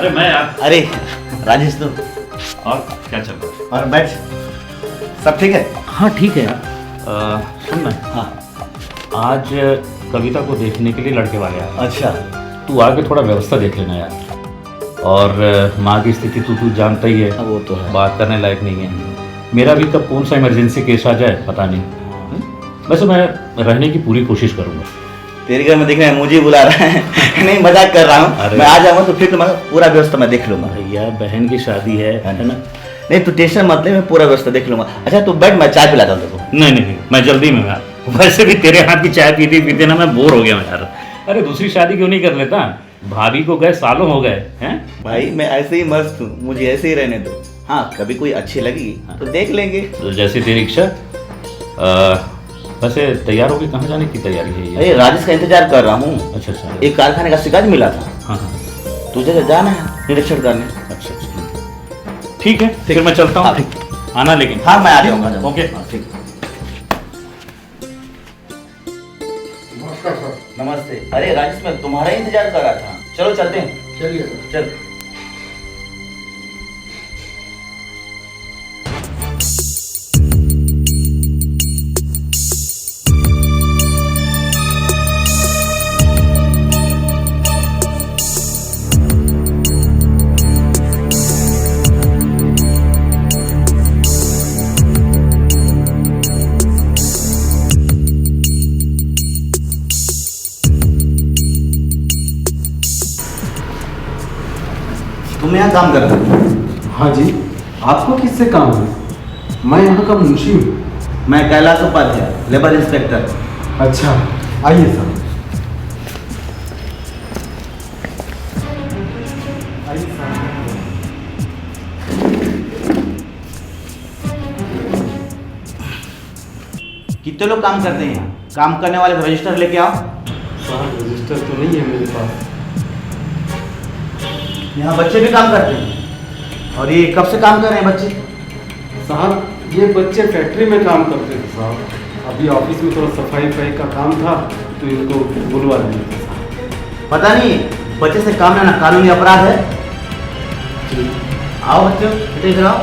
अरे मैं यार। अरे राजेश तो। और क्या चल रहा है? और बैठ, सब ठीक है? हाँ ठीक है यार। सुन ना, हाँ। आज कविता को देखने के लिए लड़के वाले आए। अच्छा। तू आके थोड़ा व्यवस्था देख लेना यार। और माँ की स्थिति तू जानता ही है। हाँ, वो तो है। बात करने लायक नहीं है। मेरा भी कब कौन सा इमरजेंसी केस आ जाए पता नहीं। वैसे मैं रहने की पूरी कोशिश करूँगा। तेरे घर में देख रहे हैं, मुझे बुला रहा है। नहीं, मजाक कर रहा हूँ। मैं आ जाऊँगा तो फिर तुम्हारा पूरा व्यवस्था मैं देख लूँगा। भैया बहन की शादी है ना? नहीं तू टेंशन मत ले, मैं पूरा व्यवस्था देख लूँगा। अच्छा तू बैठ, मैं चाय पिलाता हूँ तेरे नहीं नहीं, मैं जल्दी में यार। वैसे भी तेरे हाथ की चाय पीते पीते ना मैं बोर हो गया हूँ यार। अरे दूसरी शादी क्यों नहीं कर लेता? भाभी को गए सालों हो गए हैं। भाई मैं ऐसे ही मस्त हूँ, मुझे ऐसे ही रहने दो। हाँ कभी कोई अच्छी लगी तो देख लेंगे। तो जैसे तेरी इच्छा। वैसे तैयार होके कहाँ जाने की तैयारी है ये? अरे राजेश का इंतजार कर रहा हूँ। अच्छा अच्छा। एक कारखाने का शिकायत मिला था। हाँ हाँ। तुझे जाना है निरीक्षण करने। अच्छा अच्छा ठीक है, फिर मैं चलता हूँ। आना लेकिन। हाँ मैं आ जाऊँगा। ओके ठीक। नमस्कार सर। नमस्ते। अरे राजेश मैं तुम्हारा ही इंतजार कर रहा था। चलो चलते हैं। चलिए सर। चल। तुम यहाँ काम कर रहे हो? हाँ जी, आपको किससे काम है? मैं यहाँ का मुंशी हूँ। मैं कैलाश उपाध्याय, लेबर इंस्पेक्टर। अच्छा, आइए सर। आइए सर। कितने लोग काम करते हैं यहाँ? काम करने वाले को रजिस्टर लेके आओ। साहब रजिस्टर तो नहीं है मेरे पास। यहाँ बच्चे भी काम करते हैं। और ये कब से काम कर रहे हैं बच्चे? साहब ये बच्चे फैक्ट्री में काम करते थे साहब। अभी ऑफिस में थोड़ा सफाई वफाई का काम था तो इनको बुलवा दिए थे साहब। पता नहीं बच्चे से काम लेना कानूनी अपराध है। जी। आओ बच्चों, इधर आओ।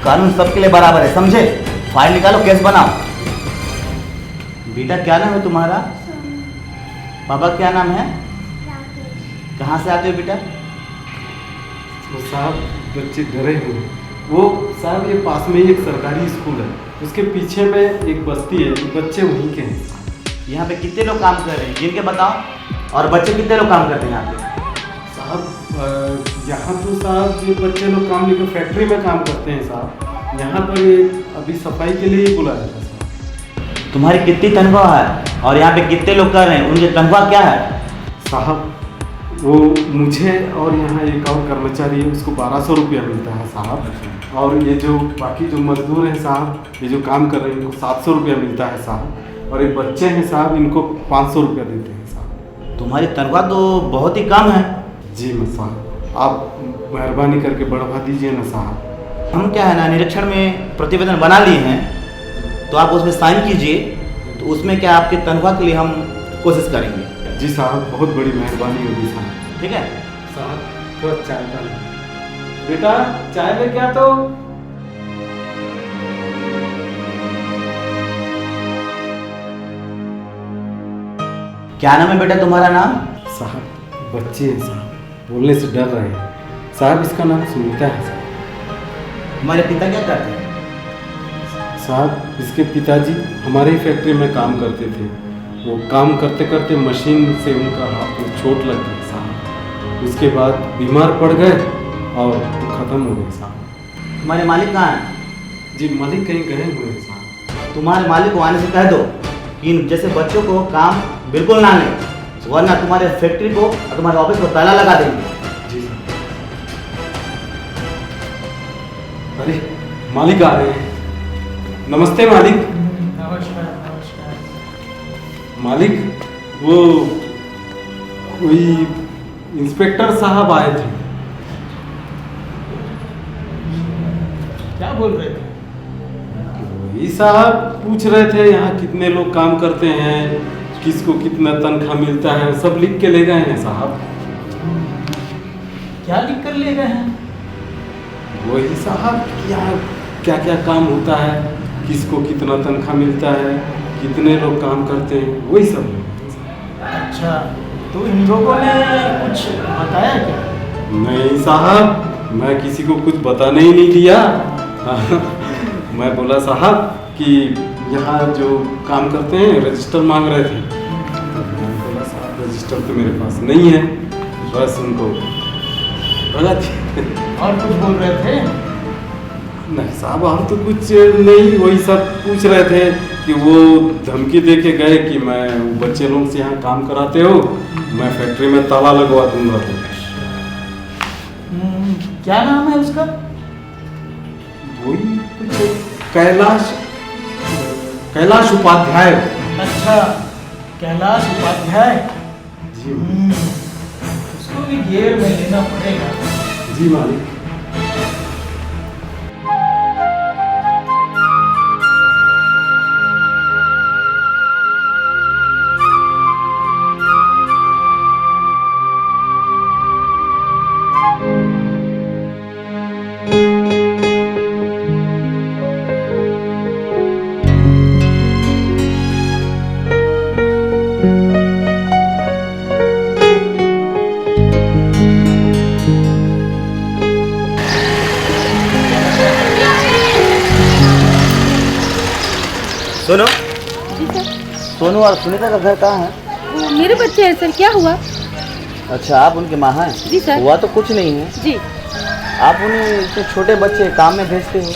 कानून सबके लिए बराबर है, समझे? फाइल निकालो, केस बनाओ। बेटा क्या नाम है तुम्हारा? पापा क्या नाम है? कहाँ से आते हो बेटा? तो साहब बच्चे डरे हुए हैं। वो साहब ये पास में ही एक सरकारी स्कूल है, उसके पीछे में एक बस्ती है, बच्चे वहीं के हैं। यहाँ पे कितने लोग काम कर रहे हैं जिनके बताओ, और बच्चे कितने लोग काम करते हैं यहाँ पे? साहब यहाँ तो साहब ये बच्चे लोग काम लेकर फैक्ट्री में काम करते हैं साहब। यहाँ पर ये अभी सफाई के लिए ही बुलाया था साहब। तुम्हारी कितनी तनख्वाह है और यहाँ पे कितने लोग कर रहे हैं, उनकी तनख्वाह क्या है? साहब वो मुझे और यहाँ एक और कर्मचारी है उसको 1200 रुपया मिलता है साहब। और ये जो बाकी जो मजदूर हैं साहब, ये जो काम कर रहे हैं इनको 700 रुपया मिलता है साहब। और ये बच्चे हैं साहब, इनको 500 रुपया देते हैं साहब। तुम्हारी तनख्वाह तो बहुत ही कम है। जी मैं साहब, आप मेहरबानी करके बढ़वा दीजिए ना साहब। हम क्या है ना, निरीक्षण में प्रतिवेदन बना लिए हैं, तो आप उसमें साइन कीजिए, तो उसमें क्या आपकी तनख्वाह के लिए हम कोशिश करेंगे। जी साहब बहुत बड़ी मेहरबानी होगी साहब। ठीक है साहब थोड़ा चाय का बेटा, चाय में क्या तो क्या नाम है बेटा तुम्हारा? नाम? साहब बच्चे हैं साहब, बोलने से डर रहे हैं साहब। इसका नाम सुनीता है साहब। तुम्हारे पिता क्या करते हैं? साहब इसके पिताजी हमारे ही फैक्ट्री में काम करते थे। वो काम करते करते मशीन से उनका हाथ में चोट लग गई साहब। उसके बाद बीमार पड़ गए और ख़त्म हो गए साहब। तुम्हारे मालिक कहाँ हैं? जी मालिक कहीं गए हुए हैं साहब। तुम्हारे मालिक को आने से कह दो कि इन जैसे बच्चों को काम बिल्कुल ना लें, वरना तुम्हारे फैक्ट्री को और तुम्हारे ऑफिस को ताला लगा देंगे। जी साहब। अरे मालिक आ रहे हैं। नमस्ते मालिक। नमस्कार नमस्कार। मालिक वो कोई इंस्पेक्टर साहब आए थे। क्या बोल रहे थे? वही साहब पूछ रहे थे यहाँ कितने लोग काम करते हैं, किसको कितना तनख्वाह मिलता है, सब लिख के ले गए हैं साहब। क्या लिख कर ले गए हैं? वही साहब यहाँ क्या क्या काम होता है, किसको कितना तनख्वाह मिलता है, कितने लोग काम करते हैं, वही सब। अच्छा, तो इन लोगों ने कुछ बताया क्या? नहीं साहब, मैं किसी को कुछ बताने ही नहीं दिया। मैं बोला साहब कि यहाँ जो काम करते हैं रजिस्टर मांग रहे थे। मैं बोला साहब रजिस्टर तो मेरे पास नहीं है, बस उनको भगा दिया। और कुछ बोल रहे थे? नहीं साहब और तो कुछ नहीं, वही सब पूछ रहे थे कि वो धमकी दे के गए कि मैं बच्चे लोग से यहाँ काम कराते हो, मैं फैक्ट्री में ताला लगवा दूंगा। क्या नाम है उसका? वही कुछ कैलाश उपाध्याय। अच्छा, कैलाश उपाध्याय। जी उसको भी घेर में लेना पड़ेगा। जी मालिक। सुनो, जी सर। सोनू और सुनीता का घर कहाँ है? वो मेरे बच्चे हैं सर, क्या हुआ? अच्छा, आप उनकी माँ हैं? जी सर। हुआ तो कुछ नहीं है। जी। आप उन्हें इतने छोटे बच्चे काम में भेजते हो,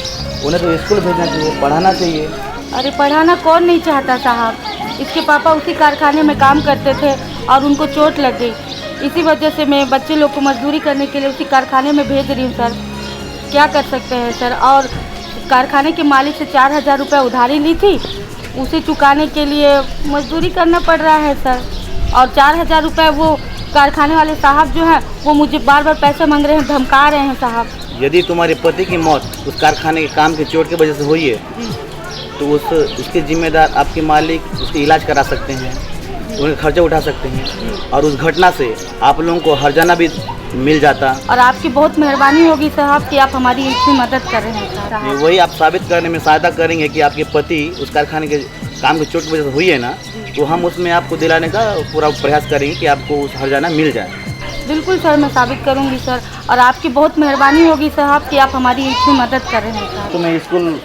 उन्हें तो स्कूल भेजना चाहिए, पढ़ाना चाहिए। अरे पढ़ाना कौन नहीं चाहता साहब, इसके पापा उसी कारखाने में काम करते थे और उनको चोट लग गई, इसी वजह से मैं बच्चे लोग को मजदूरी करने के लिए उसी कारखाने में भेज रही हूँ सर। क्या कर सकते हैं सर, और कारखाने के मालिक से 4000 रुपये उधारी ली थी, उसे चुकाने के लिए मजदूरी करना पड़ रहा है सर। और 4000 रुपये वो कारखाने वाले साहब जो हैं वो मुझे बार बार पैसे मांग रहे हैं, धमका रहे हैं साहब। यदि तुम्हारे पति की मौत उस कारखाने के काम की चोट की वजह से हुई है तो उसके जिम्मेदार आपके मालिक उसके इलाज करा सकते हैं, उनके खर्चे उठा सकते हैं, और उस घटना से आप लोगों को हर्जाना भी मिल जाता। और आपकी बहुत मेहरबानी होगी साहब कि आप हमारी इतनी मदद कर रहे हैं साहब। वही आप साबित करने में सहायता करेंगे कि आपके पति उस कारखाने के काम की चोट की वजह से हुई है ना, तो हम उसमें आपको दिलाने का पूरा प्रयास करेंगे कि आपको उस हर्जाना मिल जाए। बिल्कुल सर, मैं साबित करूंगी सर, और आपकी बहुत मेहरबानी होगी साहब कि आप हमारी इतनी मदद कर रहे हैं सर। तुम्हें स्कूल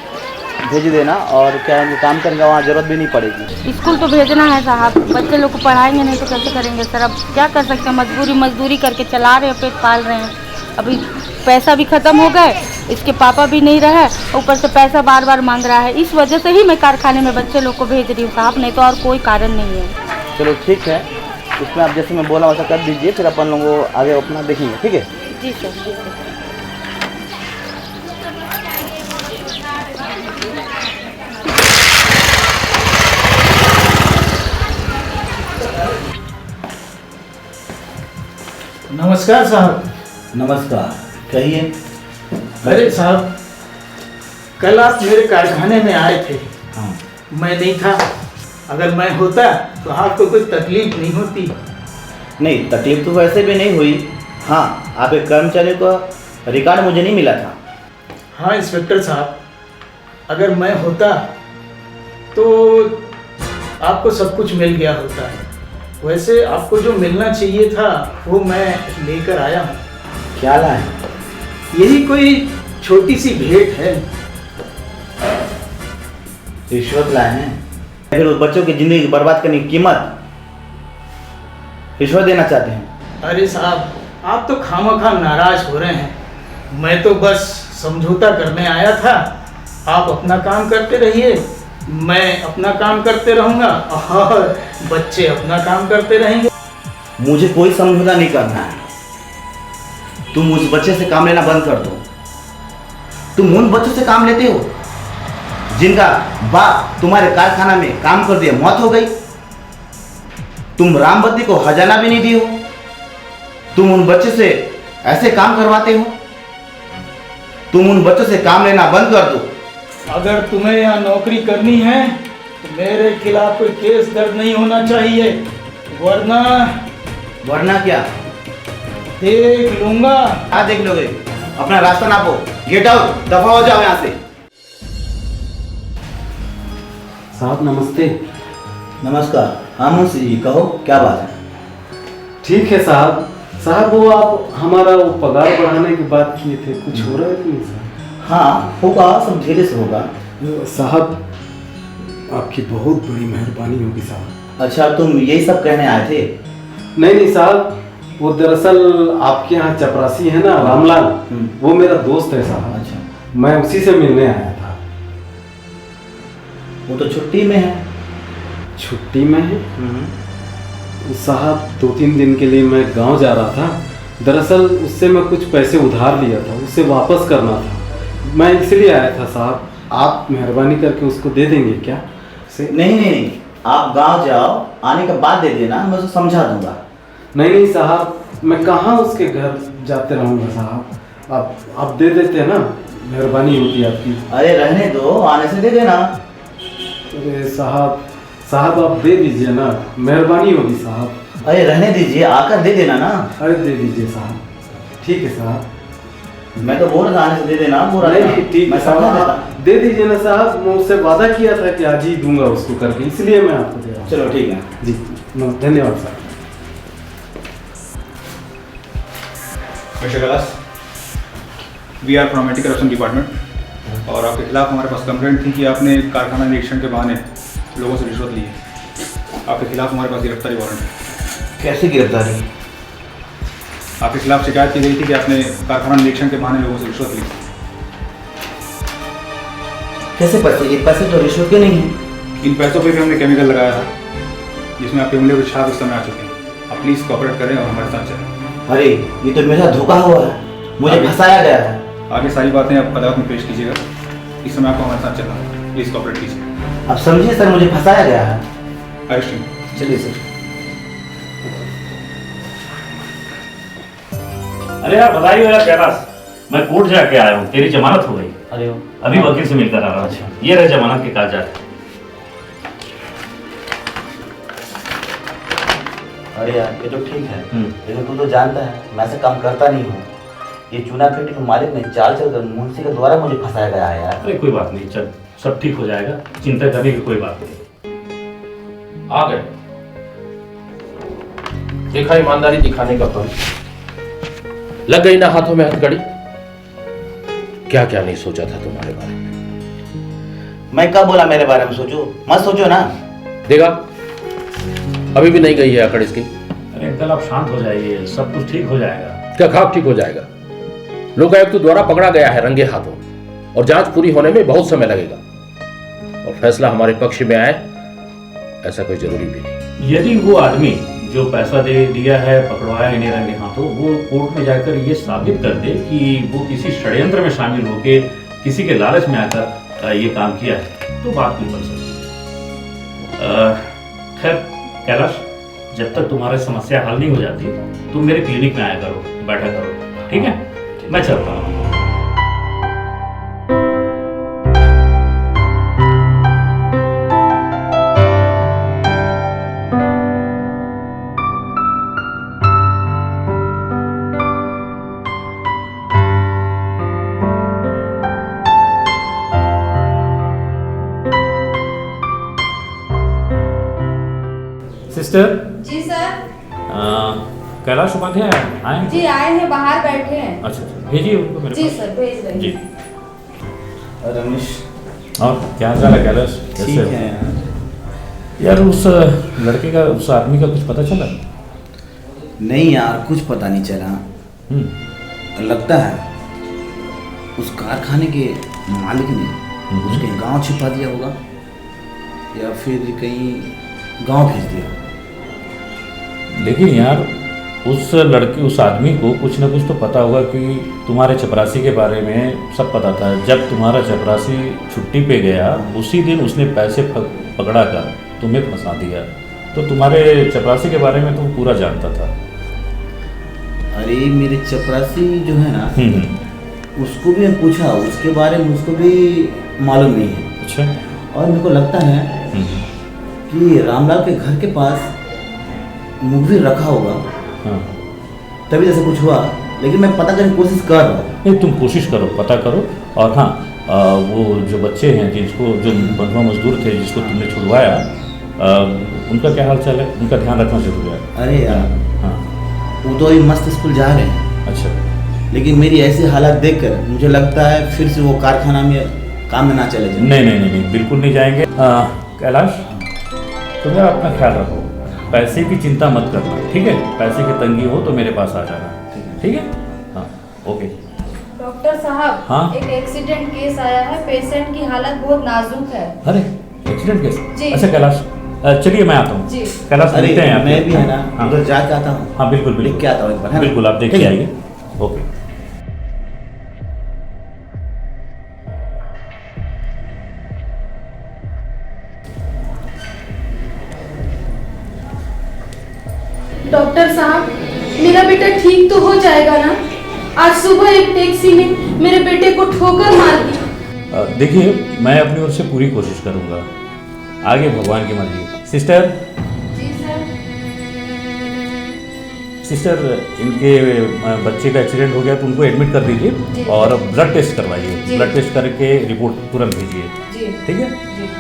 भेज देना, और क्या काम करेंगे वहाँ ज़रूरत भी नहीं पड़ेगी। स्कूल तो भेजना है साहब, बच्चे लोग को पढ़ाएंगे नहीं तो कैसे करेंगे सर। अब क्या कर सकते हैं, मजदूरी करके चला रहे हैं, पेट पाल रहे हैं। अभी पैसा भी ख़त्म हो गए, इसके पापा भी नहीं रहे, ऊपर से पैसा बार बार मांग रहा है। इस वजह से ही मैं कारखाने में बच्चे लोग को भेज रही हूँ साहब, नहीं तो और कोई कारण नहीं है। चलो ठीक है, इसमें आप जैसे मैं बोला वैसा कर दीजिए, फिर अपन लोग आगे अपना देखेंगे, ठीक है? जी सर, जी सर। नमस्कार साहब। नमस्कार, कहिए। अरे साहब, कल आप मेरे कारखाने में आए थे। हाँ। मैं नहीं था, अगर मैं होता तो आपको कोई तकलीफ नहीं होती। नहीं, तकलीफ तो वैसे भी नहीं हुई। हाँ, आप एक कर्मचारी का रिकॉर्ड मुझे नहीं मिला था। हाँ इंस्पेक्टर साहब, अगर मैं होता तो आपको सब कुछ मिल गया होता है। वैसे आपको जो मिलना चाहिए था वो मैं लेकर आया हूँ। क्या लाए? यही कोई छोटी सी भेंट है। रिश्वत लाए हैं? फिर उस बच्चों की जिंदगी बर्बाद करने की कीमत रिश्वत देना चाहते हैं? अरे साहब, आप तो खामखा नाराज हो रहे हैं। मैं तो बस समझौता करने आया था। आप अपना काम करते रहिए, मैं अपना काम करते रहूँगा, और बच्चे अपना काम करते रहेंगे। मुझे कोई समझौता नहीं करना है। तुम उस बच्चे से काम लेना बंद कर दो। तुम उन बच्चों से काम लेते हो जिनका बाप तुम्हारे कारखाना में काम कर दिया, मौत हो गई। तुम रामबत्ती को हजाना भी नहीं दी हो। तुम उन बच्चे से ऐसे काम करवाते हो। तुम उन बच्चों से काम लेना बंद कर दो, अगर तुम्हें यहाँ नौकरी करनी है तो मेरे खिलाफ कोई केस दर्ज नहीं होना चाहिए, वरना वरना क्या? देख लूंगा। क्या देख लोगे? अपना रास्ता नापो, गेट आउट, दफा हो जाओ यहाँ से। साहब नमस्ते। नमस्कार। हाँ मुंशी जी, कहो क्या बात है? ठीक है साहब। साहब वो आप हमारा वो पगार बढ़ाने की बात किए थे, कुछ हो रहा है कि नहीं साहब? हाँ होगा, सब धीरे से होगा। साहब आपकी बहुत बड़ी मेहरबानी होगी साहब। अच्छा तुम यही सब कहने आए थे? नहीं साहब, वो दरअसल आपके यहाँ चपरासी है ना रामलाल, वो मेरा दोस्त है साहब। अच्छा, मैं उसी से मिलने आया था। वो तो छुट्टी में है। छुट्टी में है साहब? 2-3 दिन के लिए मैं गांव जा रहा था। दरअसल उससे मैं कुछ पैसे उधार लिया था, उससे वापस करना था। मैं इसलिए आया था साहब। आप मेहरबानी करके उसको दे देंगे क्या? नहीं, आप गांव जाओ, आने के बाद दे देना, मैं उसे समझा दूंगा। नहीं साहब, मैं कहाँ उसके घर जाते रहूँगा साहब। आप दे देते ना, मेहरबानी होती आपकी। अरे रहने दो, आने से दे देना। अरे साहब आप दे दीजिए ना, मेहरबानी होगी साहब। अरे रहने दीजिए, आकर दे देना ना। अरे दे दीजिए साहब। ठीक है साहब। मैं तो बोल रहा था आने से दे देना, बोल रहा नहीं ठीक मैं है समझा साहब, देता। आप दे दीजिए ना साहब। मैं उससे वादा किया था कि आज ही दूंगा उसको करके, इसलिए मैं आपको दे रहा हूँ। चलो ठीक है। जी धन्यवाद साहब। Mister Kailash, we are from anti corruption department और आपके खिलाफ हमारे पास कंप्लेंट थी कि आपने कारखाना निरीक्षण के बहाने लोगों से रिश्वत ली है। आपके खिलाफ हमारे पास गिरफ्तारी वारंट है। कैसे गिरफ्तारी? आपके खिलाफ शिकायत की गई थी कि आपने कारखाना निरीक्षण के बहाने लोगों से रिश्वत ली। कैसे पैसे? ये पैसे तो रिश्वत के नहीं है। इन पैसों पे भी हमने केमिकल लगाया था, जिसमें आपके उंगलियों के छाप इस समय आ चुके हैं। आप प्लीज़ कोऑपरेट करें और हमारे साथ चलें। अरे ये तो मेरा धोखा हुआ है, मुझे फंसाया गया है। आगे सारी बातें आप अदालत में पेश कीजिएगा। इस समय आपको हमारे साथ चलना है, प्लीज़ कोऑपरेट कीजिए। अब समझिए सर, मुझे फंसाया गया है। अरेस्ट। चलिए सर। अरे यार बधाई हो यार कैलाश, मैं कोर्ट जाके आया हूँ, तेरी जमानत हो गई। अरे अभी वकील से मिलकर आ रहा हूँ। ये रहे जमानत के कागजात। अरे यार ये तो ठीक है, लेकिन तू तो जानता है मैं ऐसे काम करता नहीं हूँ। ये चूना पेटी के मालिक ने चाल चलकर मुंशी के द्वारा मुझे फंसाया गया है यार। अरे कोई बात नहीं, चल सब ठीक हो जाएगा, चिंता करने की कोई बात नहीं। आ गए, देखा ईमानदारी दिखाने का फल। लग गई ना हाथों में हथकड़ी। क्या क्या नहीं सोचा था तुम्हारे बारे में। मैं कब बोला मेरे बारे में सोचो? मत सोचो ना। देखा अभी भी नहीं गई है अकड़ इसकी। अरे अंकल आप शांत हो जाइए, सब कुछ ठीक हो जाएगा। क्या खाब ठीक हो जाएगा? लोकायुक्त द्वारा पकड़ा गया है रंगे हाथों और जांच पूरी होने में बहुत समय लगेगा और फैसला हमारे पक्ष में आए ऐसा कोई जरूरी भी नहीं। यदि वो आदमी जो पैसा दे दिया है, पकड़वाया इन्हें रंगे हाथों, वो कोर्ट में जाकर ये साबित कर दे कि वो किसी षड्यंत्र में शामिल होकर किसी के लालच में आकर ये काम किया है, तो बात भी बन सकती है। खैर कैलाश, जब तक तुम्हारी समस्या हल नहीं हो जाती तुम मेरे क्लिनिक में आया करो, बैठा करो, ठीक है? मैं चलता हूँ। सिस्टर। जी सर। कैलाश उपाध्याय आए? जी आए हैं, बाहर बैठे हैं। अच्छा भेजिए उनको मेरे जी पास। सर भेज रहे जी। रमेश और क्या हाल है कैलाश? ठीक है यार उस लड़के का, उस आदमी का कुछ पता चला? नहीं यार, कुछ पता नहीं चला। लगता है उस कारखाने के मालिक ने उसके गांव छिपा दिया होगा या फिर कहीं गांव भेज दिया। लेकिन यार उस लड़के, उस आदमी को कुछ ना कुछ तो पता होगा कि तुम्हारे चपरासी के बारे में सब पता था। जब तुम्हारा चपरासी छुट्टी पे गया उसी दिन उसने पैसे पकड़ा कर तुम्हें फंसा दिया, तो तुम्हारे चपरासी के बारे में तो पूरा जानता था। अरे मेरे चपरासी जो है ना, उसको भी मैं पूछा, उसके बारे में उसको भी मालूम नहीं है। अच्छा। और मेरे को लगता है कि रामलाल के घर के पास मूवी रखा होगा, हाँ। तभी जैसे कुछ हुआ, लेकिन मैं पता करने की कोशिश कर रहा हूँ। नहीं, तुम कोशिश करो, पता करो। और हाँ, वो जो बच्चे हैं जिसको, जो बंधुआ मजदूर थे जिसको तुमने छुड़वाया, उनका क्या हाल चाल है? उनका ध्यान रखना जरूरी है। अरे यार, हाँ। वो तो अभी मस्त स्कूल जा रहे हैं। अच्छा। लेकिन मेरी ऐसी हालत देखकर मुझे लगता है फिर से वो कारखाना में काम में ना चले जाए। नहीं नहीं नहीं नहीं, बिल्कुल नहीं जाएंगे। कैलाश, तुम्हें अपना ख्याल रखो, पैसे की चिंता मत करना, ठीक है? पैसे की तंगी हो तो मेरे पास आ जाना, ठीक है? हाँ, ओके। डॉक्टर साहब, हाँ? एक एक्सीडेंट केस आया है, पेशेंट की हालत बहुत नाजुक है। अरे, एक्सीडेंट केस? जी। अच्छा कैलाश, चलिए मैं आता हूँ। जी। कैलाश, अरे मिलते हैं आप। मैं भी है ना, हाँ। उधर जाके आता हूँ। हाँ बिल्कुल बिल्कुल, लिख के आता हूँ एक बार, है ना? बिल्कुल, आप देख ठीक के है। आइए। ओके। डॉक्टर साहब, मेरा बेटा ठीक तो हो जाएगा ना? आज सुबह एक टैक्सी ने मेरे बेटे को ठोकर मार दी। देखिए, मैं अपनी ओर से पूरी कोशिश करूँगा, आगे भगवान की मर्जी। सिस्टर, जी सर। सिस्टर, इनके बच्चे का एक्सीडेंट हो गया तो उनको एडमिट कर जी। दीजिए और ब्लड टेस्ट करवाइए। जी। ब्लड टेस्ट करके रिपोर्ट तुरंत भेजिए, जी। ठीक है? जी।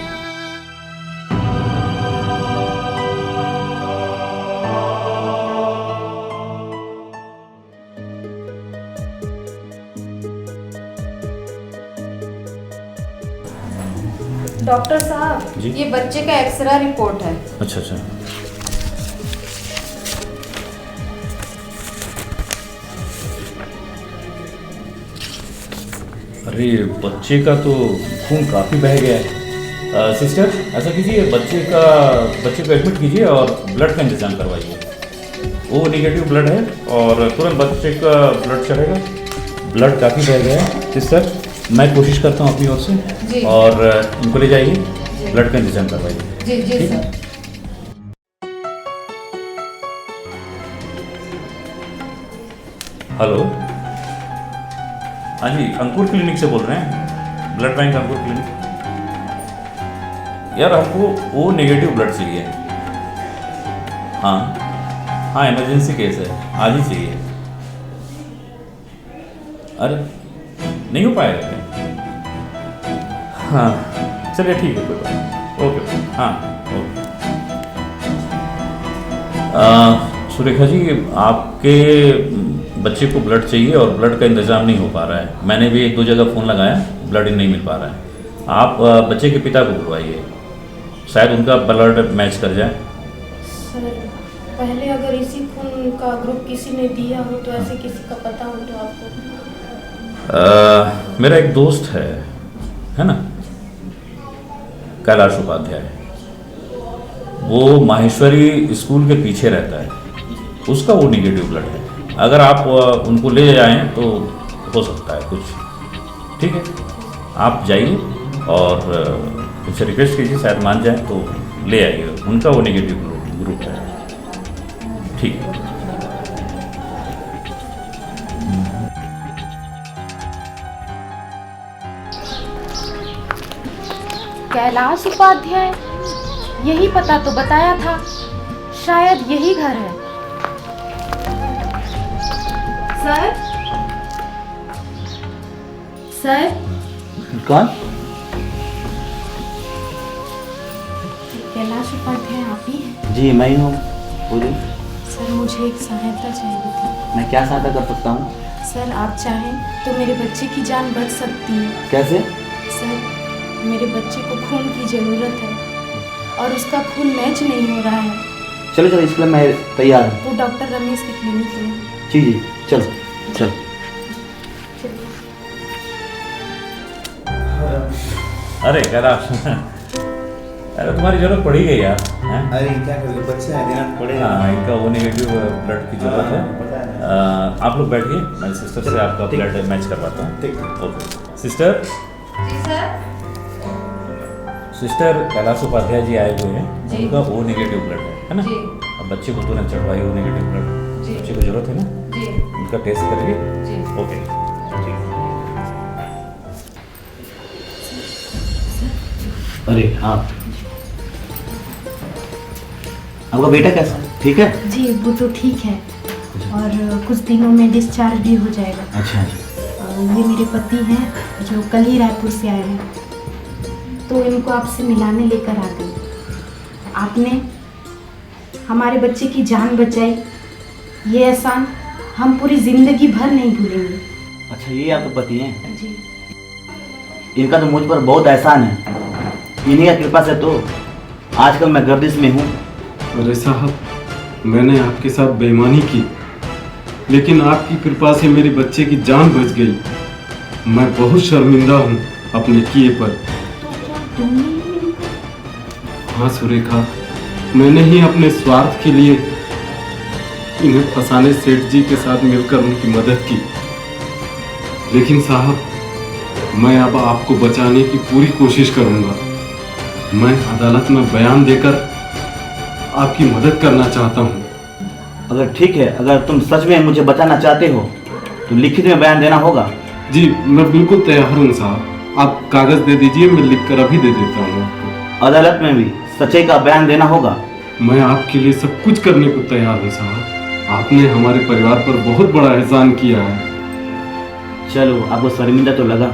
डॉक्टर साहब, जी। ये बच्चे का एक्सरे रिपोर्ट है। अच्छा अच्छा। अरे, बच्चे का तो खून काफ़ी बह गया है। सिस्टर, ऐसा कीजिए, बच्चे को एडमिट कीजिए और ब्लड का इंतजाम करवाइए। वो नेगेटिव ब्लड है और तुरंत बच्चे का ब्लड चढ़ेगा। ब्लड काफ़ी बह गया है। सिस्टर, मैं कोशिश करता हूँ अपनी ओर से, जी। और इनको ले जाइए, ब्लड का इंतजाम करवाइए। जी जी ठीक है? सर। हेलो, हाँ जी, अंकुर क्लिनिक से बोल रहे हैं, ब्लड बैंक अंकुर क्लिनिक। यार, हमको वो नेगेटिव ब्लड चाहिए। हाँ हाँ, इमरजेंसी केस है, आज ही चाहिए। अरे, नहीं हो पाएगा क्या? हाँ, चलिए ठीक है, कोई बात नहीं। ओके, हाँ ओके। सुरेखा जी, आपके बच्चे को ब्लड चाहिए और ब्लड का इंतज़ाम नहीं हो पा रहा है। मैंने भी 1-2 जगह फ़ोन लगाया, ब्लड ही नहीं मिल पा रहा है। आप बच्चे के पिता को बुलवाइए, शायद उनका ब्लड मैच कर जाए। सर, पहले अगर इसी खून का ग्रुप किसी ने दिया हो तो ऐसे किसी का पता हो तो आपको? मेरा एक दोस्त है ना, कैलाश उपाध्याय, वो माहेश्वरी स्कूल के पीछे रहता है, उसका वो नेगेटिव ब्लड है। अगर आप उनको ले जाएं तो हो सकता है कुछ। ठीक है, आप जाइए और उनसे रिक्वेस्ट कीजिए, शायद मान जाए तो ले आइए, उनका वो नेगेटिव ग्रुप है। ठीक है। कैलाश उपाध्याय, यही पता तो बताया था, शायद यही घर है। सर, सर, कौन? कैलाश उपाध्याय आप ही हैं? जी मैं ही हूँ, बोलिए। सर, मुझे एक सहायता चाहिए थी। मैं क्या सहायता कर सकता हूँ? सर, आप चाहें तो मेरे बच्चे की जान बच सकती है। कैसे? सर, मेरे बच्चे को खून की ज़रूरत है और उसका खून मैच नहीं हो रहा है। चलो चलो, इसके लिए मैं तैयार हूँ। वो डॉक्टर रमेश के क्लिनिक में। जी जी, चलो चलो। अरे कैलाश, अरे तुम्हारी जरूरत पड़ी गई यार, हैं? अरे क्या करोगे, बच्चे हैं, देना पड़ेगा। हाँ, इनका वो नेगेटिव ब्लड की जरूरत है। आप लोग बैठिए, मैं सिस्टर से आपका ब्लड मैच करवाता हूँ। ठीक। Okay sister. जी सर। सिस्टर, कैलाश उपाध्याय जी आए हुए हैं, जी। उनका वो नेगेटिव ब्लड है ना? जी। अब बच्चे को तुरंत चढ़वाइए वो नेगेटिव ब्लड, जी। बच्चे को जरूरत है ना? जी। उनका टेस्ट करिए। जी। ओके, ठीक। अरे आप, आपका बेटा कैसा है? ठीक है? जी वो तो ठीक है और कुछ दिनों में डिस्चार्ज भी हो जाएगा। अच्छा अच्छा। ये मेरे पति हैं जो कल ही रायपुर से आए हैं, तो इनको आपसे मिलाने लेकर आ गई। आपने हमारे बच्चे की जान बचाई, ये एहसान हम पूरी जिंदगी भर नहीं भूलेंगे। अच्छा, ये आपके पति हैं? जी। इनका तो मुझ पर बहुत एहसान है, इन्हीं की कृपा से तो आजकल मैं गर्दिश में हूँ। अरे साहब, मैंने आपके साथ बेईमानी की, लेकिन आपकी कृपा से मेरे बच्चे की जान बच गई। मैं बहुत शर्मिंदा हूँ अपने किए पर। तो क्या तुमने ही इनको? हाँ सुरेखा, मैंने ही अपने स्वार्थ के लिए इन्हें फंसाने सेठ जी के साथ मिलकर उनकी मदद की। लेकिन साहब, मैं अब आपको बचाने की पूरी कोशिश करूंगा। मैं अदालत में बयान देकर आपकी मदद करना चाहता हूँ। अगर ठीक है, अगर तुम सच में मुझे बचाना चाहते हो तो लिखित में बयान देना होगा। जी मैं बिल्कुल तैयार हूँ साहब, आप कागज दे दीजिए, मैं लिखकर अभी दे देता हूँ आपको। अदालत में भी सच्चाई का बयान देना होगा। मैं आपके लिए सब कुछ करने को तैयार हूँ साहब। आपने हमारे परिवार पर बहुत बड़ा एहसान किया है। चलो, आपको शर्मिंदा तो लगा,